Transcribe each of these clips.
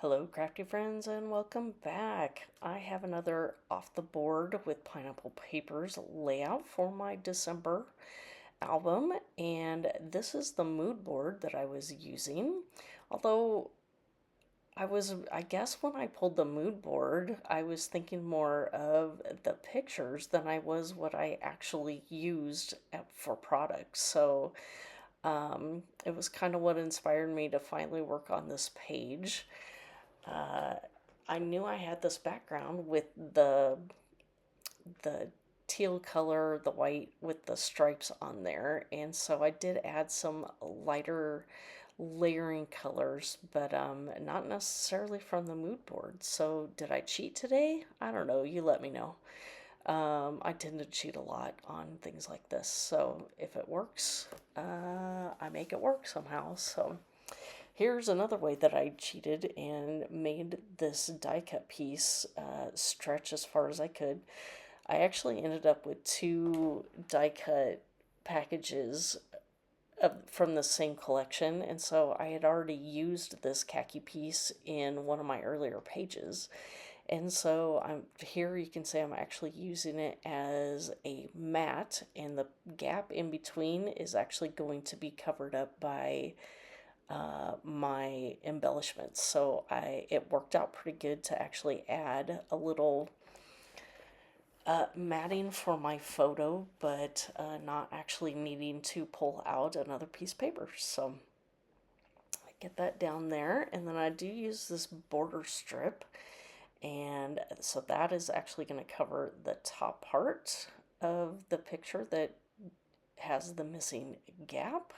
Hello, crafty friends, and welcome back. I have another off the board with pineapple papers layout for my December album, and this is the mood board that I was using. Although I guess when I pulled the mood board, I was thinking more of the pictures than I was what I actually used for products. So it was kind of what inspired me to finally work on this page. uh, I knew I had this background with the teal color, the white with the stripes on there, and so I did add some lighter layering colors, but not necessarily from the mood board. So did I cheat today? I don't know. You let me know. I tend to cheat a lot on things like this, so if it works, I make it work somehow. So here's another way that I cheated and made this die cut piece stretch as far as I could. I actually ended up with two die cut packages from the same collection, and so I had already used this khaki piece in one of my earlier pages. And so I'm here, you can say I'm actually using it as a mat, and the gap in between is actually going to be covered up by my embellishments. So it worked out pretty good to actually add a little matting for my photo, but not actually needing to pull out another piece of paper. So I get that down there, and then I do use this border strip, and so that is actually going to cover the top part of the picture that has the missing gap.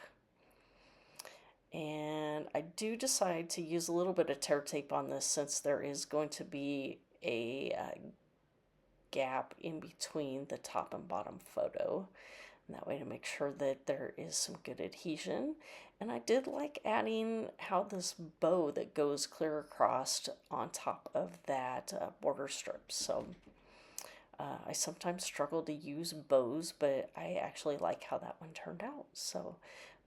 And I do decide to use a little bit of tear tape on this since there is going to be a gap in between the top and bottom photo. And that way to make sure that there is some good adhesion. And I did like adding how this bow that goes clear across on top of that border strip. So I sometimes struggle to use bows, but I actually like how that one turned out. So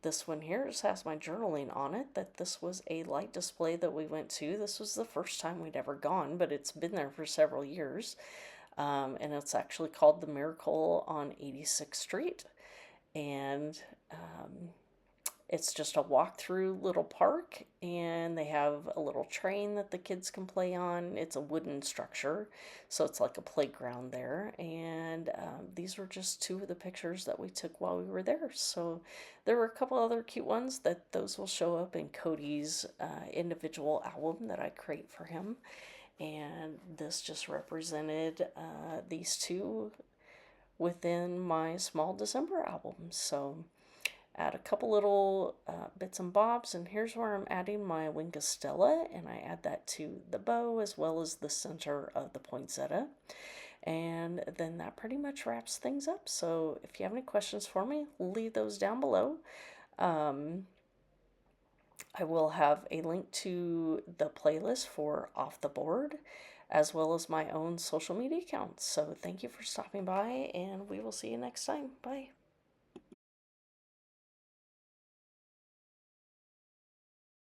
this one here just has my journaling on it, that this was a light display that we went to. This was the first time we'd ever gone, but it's been there for several years. And it's actually called The Miracle on 86th Street. And it's just a walk-through little park, and they have a little train that the kids can play on. It's a wooden structure, so it's like a playground there. And these were just two of the pictures that we took while we were there. So there were a couple other cute ones that those will show up in Cody's individual album that I create for him. And this just represented these two within my small December album. So add a couple little bits and bobs, and here's where I'm adding my Stella, and I add that to the bow as well as the center of the poinsettia. And then that pretty much wraps things up. So if you have any questions for me, leave those down below. I will have a link to the playlist for Off the Board, as well as my own social media accounts. So thank you for stopping by, and we will see you next time. Bye.